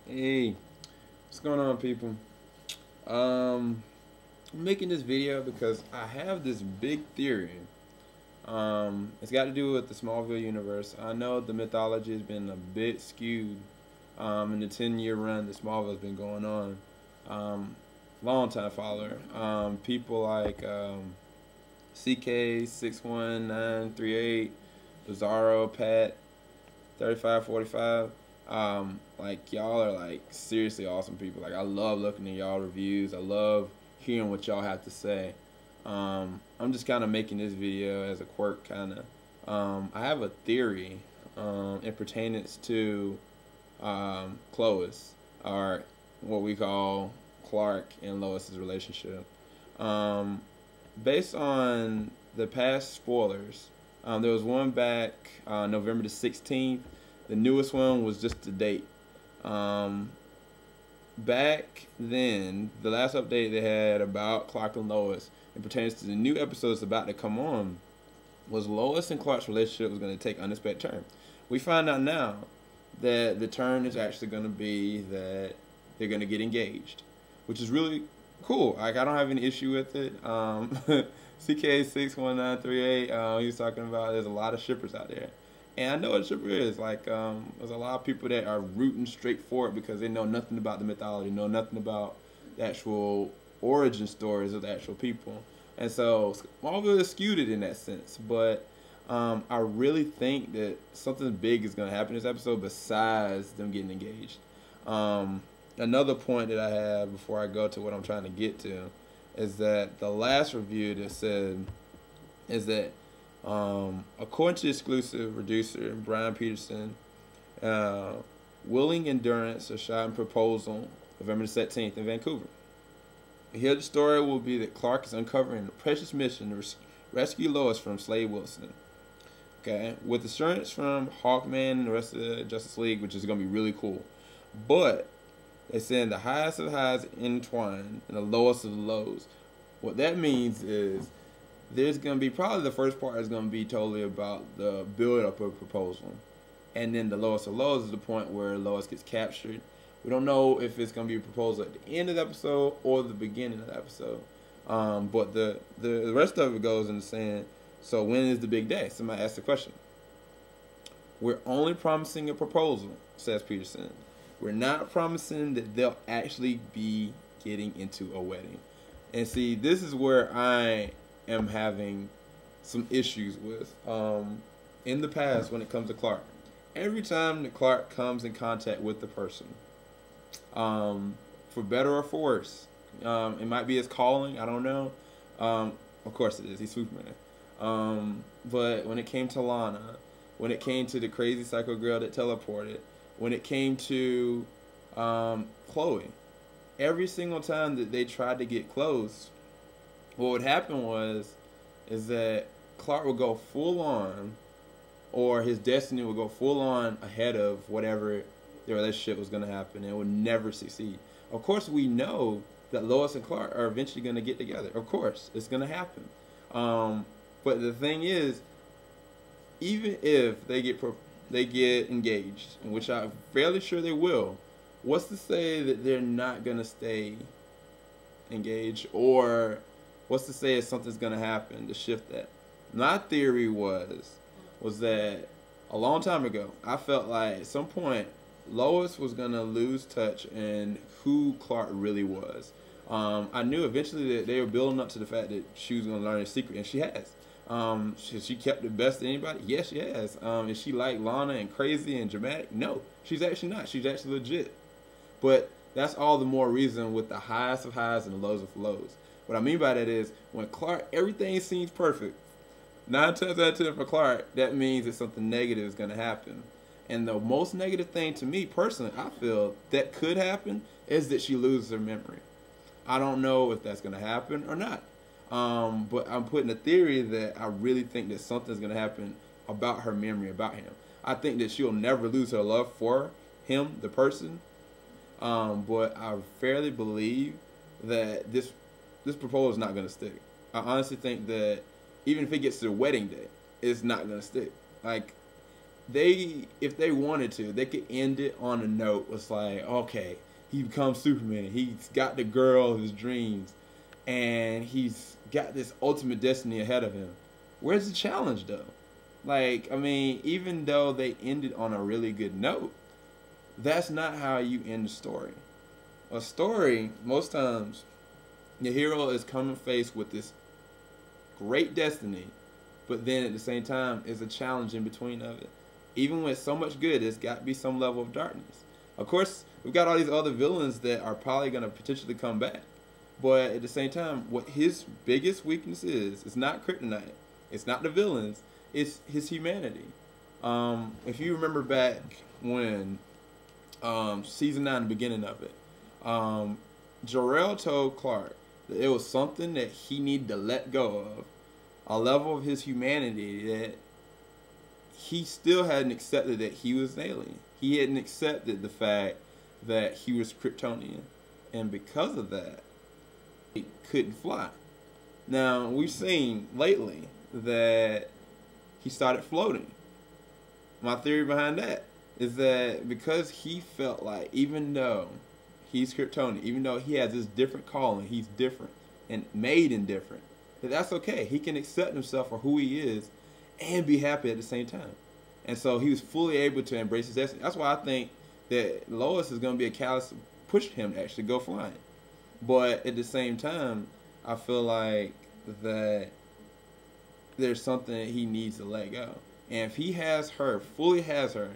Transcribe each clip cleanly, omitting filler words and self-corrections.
Hey, what's going on, people? I'm making this video because I have this big theory. It's got to do with the Smallville universe. I know the mythology has been a bit skewed in the 10-year run that Smallville has been going on. Long time follower. People like CK61938, Bizarro, Pat, 3545. Like y'all are like seriously awesome people. Like I love looking at y'all reviews. I love hearing what y'all have to say. I'm just kind of making this video as a quirk, kind of. I have a theory in pertainance to Clois, or what we call Clark and Lois's relationship. Um, Based on the past spoilers, there was one back November the 16th. The newest one was just the date. Um, Back then, the last update they had about Clark and Lois, and pertains to the new episodes about to come on, was Lois and Clark's relationship was going to take unexpected turn. We find out now that the turn is actually going to be that they're going to get engaged, which is really cool. Like I don't have any issue with it. CK61938, he was talking about there's a lot of shippers out there. And I know what a shipper is. Like, there's a lot of people that are rooting straight for it because they know nothing about the mythology, know nothing about the actual origin stories of the actual people. And so Smallville is skewed it in that sense. But I really think that something big is going to happen in this episode besides them getting engaged. Another point that I have before I go to what I'm trying to get to is that the last review that said is that according to exclusive producer Brian Peterson, Willing Endurance, a shot and proposal, November 17th in Vancouver. Here the story will be that Clark is uncovering a precious mission to rescue Lois from Slade Wilson. Okay, with assurance from Hawkman and the rest of the Justice League, which is going to be really cool. But they saying the highest of highs entwined and the lowest of the lows. What that means is there's going to be probably the first part is going to be totally about the build up of a proposal. And then the lowest of lows is the point where Lois gets captured. We don't know if it's going to be a proposal at the end of the episode or the beginning of the episode. But the rest of it goes into saying, so when is the big day? Somebody asked the question. We're only promising a proposal, says Peterson. We're not promising that they'll actually be getting into a wedding. And see, this is where I am having some issues with. In the past, when it comes to Clark, every time that Clark comes in contact with the person, for better or for worse, it might be his calling, I don't know. Of course it is, he's Superman. But when it came to Lana, when it came to the crazy psycho girl that teleported, when it came to Chloe, every single time that they tried to get close, what would happen is that Clark would go full on, or his destiny would go full on ahead of whatever the relationship was going to happen, and it would never succeed. Of course, we know that Lois and Clark are eventually going to get together. Of course, it's going to happen. But the thing is, even if they get engaged, which I'm fairly sure they will, what's to say that they're not going to stay engaged, or what's to say if something's going to happen to shift that? My theory was that a long time ago, I felt like at some point Lois was going to lose touch in who Clark really was. I knew eventually that they were building up to the fact that she was going to learn a secret, and she has. She kept it best of anybody? Yes, she has. Is she like Lana and crazy and dramatic? No, she's actually not. She's actually legit. But that's all the more reason with the highest of highs and the lows of lows. What I mean by that is when Clark, everything seems perfect. 9 times out of 10 for Clark, that means that something negative is going to happen. And the most negative thing to me personally, I feel that could happen is that she loses her memory. I don't know if that's going to happen or not. But I'm putting a theory that I really think that something's going to happen about her memory, about him. I think that she'll never lose her love for him, the person. But I fairly believe that this proposal is not going to stick. I honestly think that even if it gets to the wedding day, it's not going to stick. Like, if they wanted to, they could end it on a note. It's like, okay, he becomes Superman. He's got the girl of his dreams, and he's got this ultimate destiny ahead of him. Where's the challenge, though? Like, I mean, even though they ended on a really good note, that's not how you end a story. A story, most times, the hero is coming faced with this great destiny, but then at the same time, is a challenge in between of it. Even with so much good, there's got to be some level of darkness. Of course, we've got all these other villains that are probably going to potentially come back. But at the same time, what his biggest weakness is not kryptonite. It's not the villains. It's his humanity. If you remember back when season 9, the beginning of it, Jor-El told Clark that it was something that he needed to let go of, a level of his humanity that he still hadn't accepted that he was an alien. He hadn't accepted the fact that he was Kryptonian. And because of that, he couldn't fly. Now, we've seen lately that he started floating. My theory behind that is that because he felt like even though he's Kryptonian, even though he has this different calling, he's different and made in different, that's okay. He can accept himself for who he is and be happy at the same time. And so he was fully able to embrace his destiny. That's why I think that Lois is going to be a catalyst to push him to actually go flying. But at the same time, I feel like that there's something that he needs to let go. And if he has her, fully has her,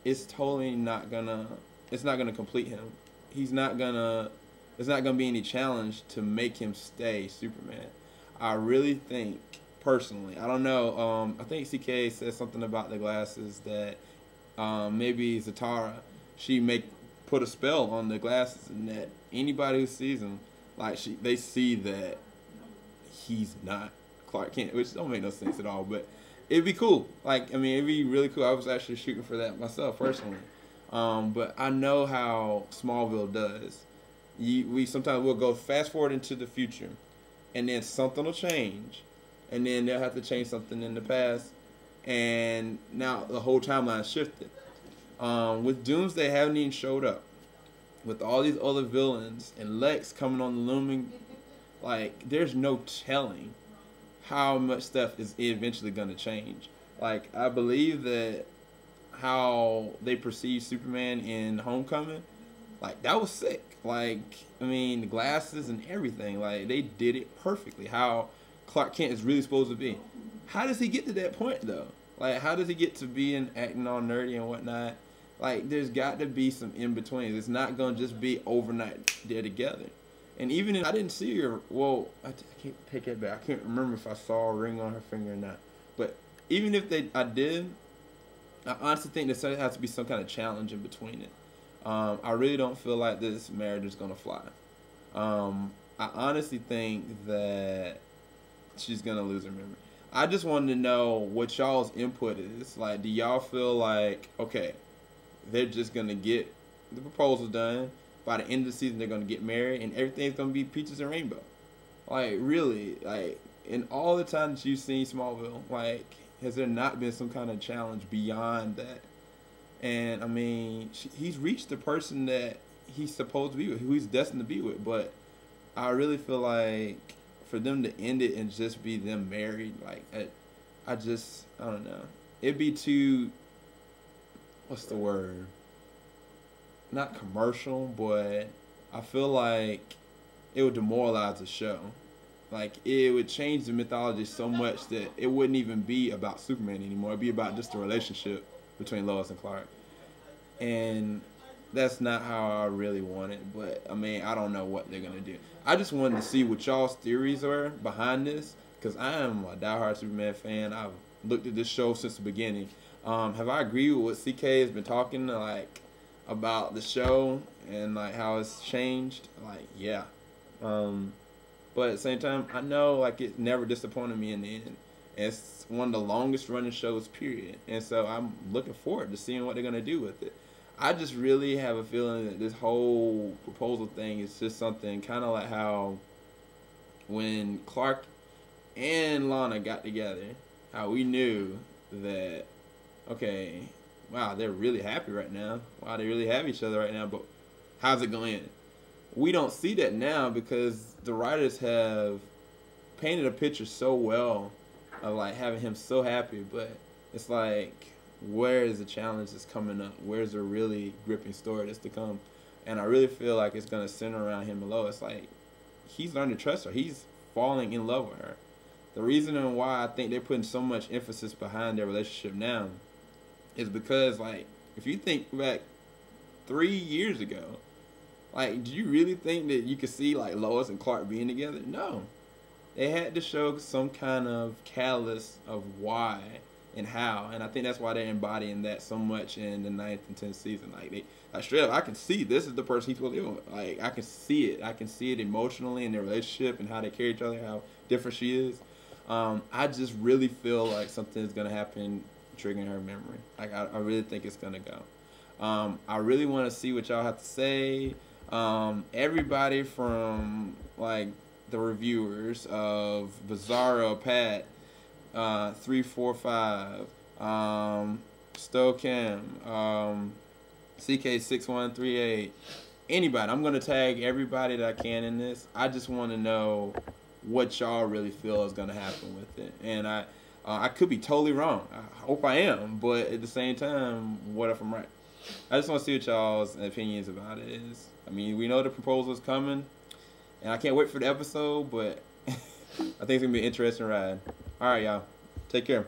it's totally not gonna, it's not gonna complete him. He's not gonna, there's not gonna be any challenge to make him stay Superman. I really think, personally, I don't know, I think CK said something about the glasses that maybe Zatara, she put a spell on the glasses, and that anybody who sees him, like they see that he's not Clark Kent, which don't make no sense at all, but it'd be cool. Like, I mean, it'd be really cool. I was actually shooting for that myself personally. But I know how Smallville does. We sometimes we'll go fast forward into the future, and then something will change, and then they'll have to change something in the past, and now the whole timeline shifted. With Doomsday haven't even showed up, with all these other villains and Lex coming on the looming, like there's no telling how much stuff is eventually going to change. Like, I believe that how they perceive Superman in Homecoming, like, that was sick. Like, I mean, the glasses and everything, like, they did it perfectly. How Clark Kent is really supposed to be. How does he get to that point, though? Like, how does he get to being acting all nerdy and whatnot? Like, there's got to be some in-between. It's not going to just be overnight they're together. And even if I didn't see her, well, I can't take it back. I can't remember if I saw a ring on her finger or not. But even if I did, I honestly think there has to be some kind of challenge in between it. I really don't feel like this marriage is going to fly. I honestly think that she's going to lose her memory. I just wanted to know what y'all's input is. Like, do y'all feel like, okay, they're just going to get the proposal done, by the end of the season they're going to get married, and everything's going to be peaches and rainbow? Like, really, like, in all the time that you've seen Smallville, like, has there not been some kind of challenge beyond that? And, I mean, he's reached the person that he's supposed to be with, who he's destined to be with, but I really feel like for them to end it and just be them married, like, I don't know. It'd be too, what's the word? Not commercial, but I feel like it would demoralize the show. Like, it would change the mythology so much that it wouldn't even be about Superman anymore. It'd be about just the relationship between Lois and Clark. And that's not how I really want it. But, I mean, I don't know what they're going to do. I just wanted to see what y'all's theories are behind this, because I am a diehard Superman fan. I've looked at this show since the beginning. Have I agreed with what CK has been talking, like, about the show and like how it's changed? Like, yeah. But at the same time, I know like it never disappointed me in the end. It's one of the longest running shows, period. And so I'm looking forward to seeing what they're gonna do with it. I just really have a feeling that this whole proposal thing is just something kind of like how when Clark and Lana got together, how we knew that okay, wow, they're really happy right now. Wow, they really have each other right now. But how's it going to end? We don't see that now because the writers have painted a picture so well of like having him so happy, but it's like, where is the challenge that's coming up? Where's the really gripping story that's to come? And I really feel like it's gonna center around him and Lois. Like, he's learned to trust her. He's falling in love with her. The reason why I think they're putting so much emphasis behind their relationship now is because, like, if you think back 3 years ago, like, do you really think that you could see like Lois and Clark being together? No. They had to show some kind of catalyst of why and how, and I think that's why they're embodying that so much in the 9th and 10th season. Like, straight up, I can see this is the person he's supposed to be with. Like, I can see it. I can see it emotionally in their relationship and how they carry each other, how different she is. I just really feel like something is gonna happen, triggering her memory. Like, I really think it's gonna go. I really want to see what y'all have to say. Everybody from like the reviewers of Bizarro, Pat, 345, Stokam, CK6138, anybody. I'm gonna tag everybody that I can in this. I just want to know what y'all really feel is gonna happen with it, and I could be totally wrong. I hope I am, but at the same time, what if I'm right? I just want to see what y'all's opinions about it is. I mean, we know the proposal is coming, and I can't wait for the episode, but I think it's going to be an interesting ride. All right, y'all. Take care.